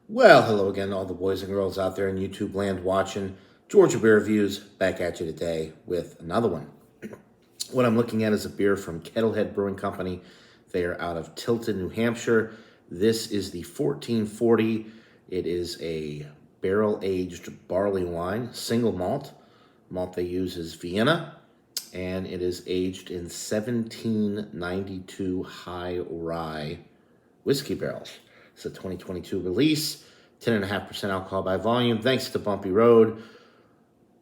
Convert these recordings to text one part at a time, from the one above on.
Well, hello again, all the boys and girls out there in YouTube land watching. Georgia Beer Reviews back at you today with another one. What I'm looking at is a beer from Kettlehead Brewing Company. They are out of Tilton, New Hampshire. This is the 1440. It is a barrel-aged barley wine, single malt. Malt they use is Vienna, and it is aged in 1792 high rye whiskey barrels. It's a 2022 release, 10.5% alcohol by volume. Thanks to Bumpy Road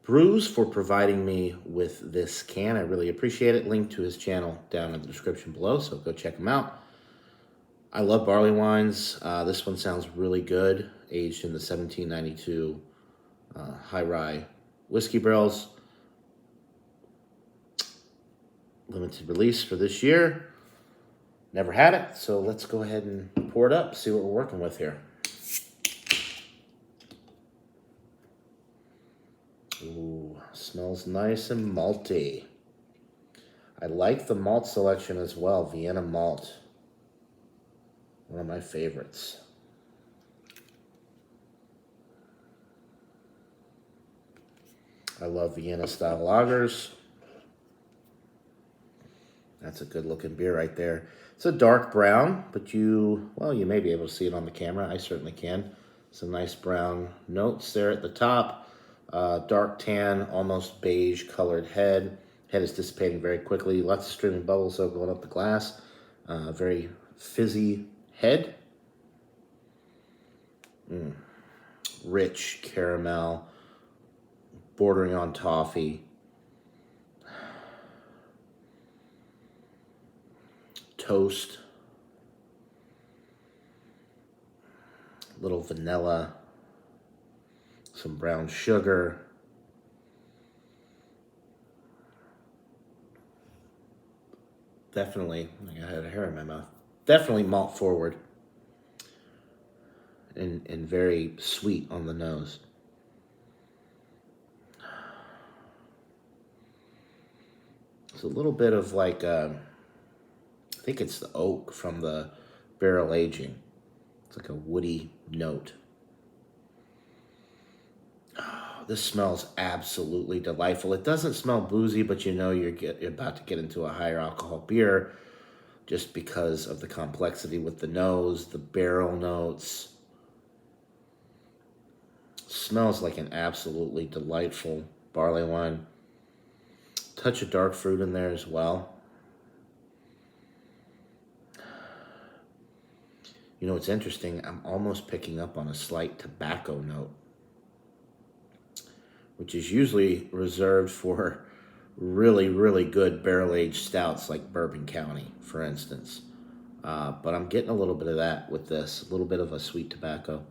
Brews for providing me with this can. I really appreciate it. Link to his channel down in the description below, so go check him out. I love barley wines. This one sounds really good, aged in the 1792 high rye whiskey barrels. Limited release for this year. Never had it, so let's go ahead and pour it up, see what we're working with here. Ooh, smells nice and malty. I like the malt selection as well, Vienna malt. One of my favorites. I love Vienna style lagers. That's a good looking beer right there. It's a dark brown, but you may be able to see it on the camera. I certainly can. Some nice brown notes there at the top. Dark tan, almost beige colored head. Head is dissipating very quickly. Lots of streaming bubbles though going up the glass. Very fizzy head. Rich caramel, bordering on toffee. Toast, little vanilla, some brown sugar, definitely, I had a hair in my mouth, definitely malt forward and very sweet on the nose. It's a little bit of like I think it's the oak from the barrel aging. It's like a woody note. Oh, this smells absolutely delightful. It doesn't smell boozy, but you know you're about to get into a higher alcohol beer just because of the complexity with the nose, the barrel notes. Smells like an absolutely delightful barley wine. Touch of dark fruit in there as well. You know, it's interesting. I'm almost picking up on a slight tobacco note, which is usually reserved for really, really good barrel-aged stouts like Bourbon County, for instance. But I'm getting a little bit of that with this, a little bit of a sweet tobacco.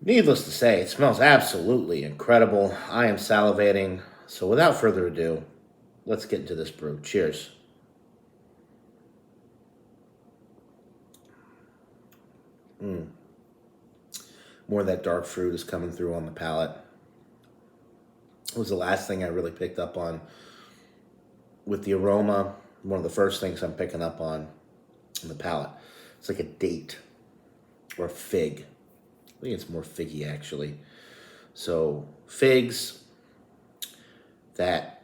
Needless to say, it smells absolutely incredible. I am salivating. So without further ado, let's get into this brew. Cheers. More of that dark fruit is coming through on the palate. It was the last thing I really picked up on with the aroma. One of the first things I'm picking up on the palate. It's like a date or a fig. I think it's more figgy actually. So figs, that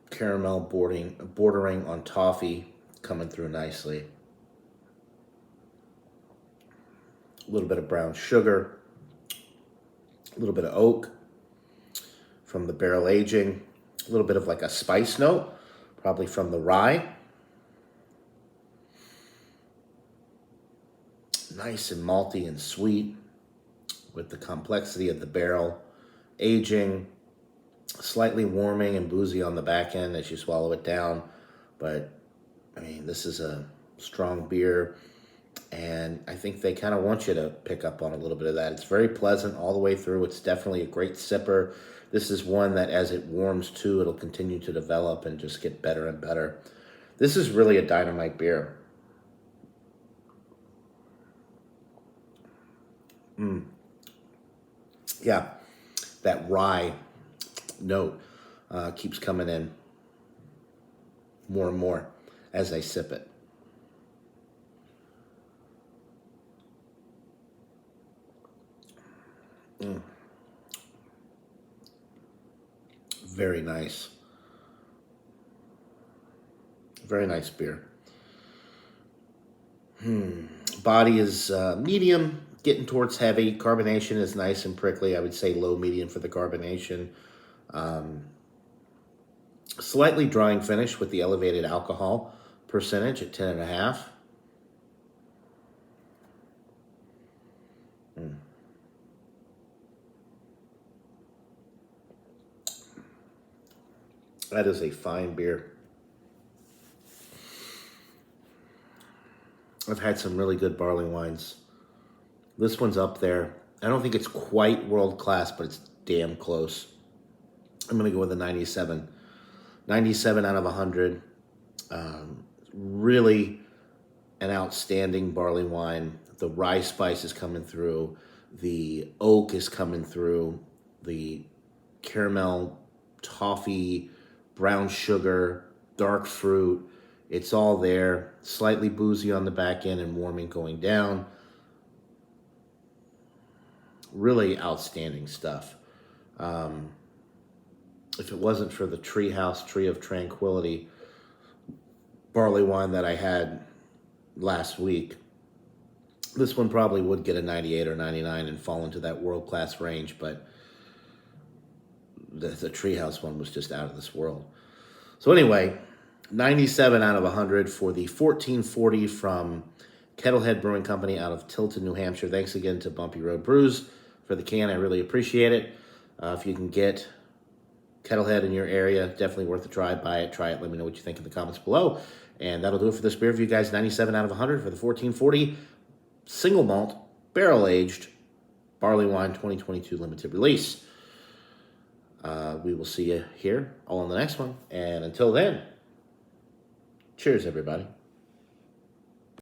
caramel bordering on toffee coming through nicely. A little bit of brown sugar, a little bit of oak from the barrel aging, a little bit of like a spice note, probably from the rye. Nice and malty and sweet with the complexity of the barrel aging, slightly warming and boozy on the back end as you swallow it down. But I mean, this is a strong beer, and I think they kind of want you to pick up on a little bit of that. It's very pleasant all the way through. It's definitely a great sipper. This is one that as it warms too, it'll continue to develop and just get better and better. This is really a dynamite beer. Yeah, that rye note keeps coming in more and more as I sip it. Very nice. Very nice beer. Body is medium, getting towards heavy. Carbonation is nice and prickly. I would say low medium for the carbonation. Slightly drying finish with the elevated alcohol percentage at 10.5. That is a fine beer. I've had some really good barley wines. This one's up there. I don't think it's quite world class, but it's damn close. I'm going to go with a 97. 97 out of 100. Really an outstanding barley wine. The rye spice is coming through. The oak is coming through. The caramel, toffee, brown sugar, dark fruit. It's all there. Slightly boozy on the back end and warming going down. Really outstanding stuff. If it wasn't for the Treehouse Tree of Tranquility barley wine that I had last week, this one probably would get a 98 or 99 and fall into that world-class range, but the Treehouse one was just out of this world. So anyway, 97 out of 100 for the 1440 from Kettlehead Brewing Company out of Tilton, New Hampshire. Thanks again to Bumpy Road Brews for the can. I really appreciate it. If you can get Kettlehead in your area, definitely worth a try. Buy it, try it. Let me know what you think in the comments below. And that'll do it for this beer review, guys. 97 out of 100 for the 1440 single malt, barrel-aged barley wine 2022 limited release. We will see you here all on the next one. And until then, cheers, everybody.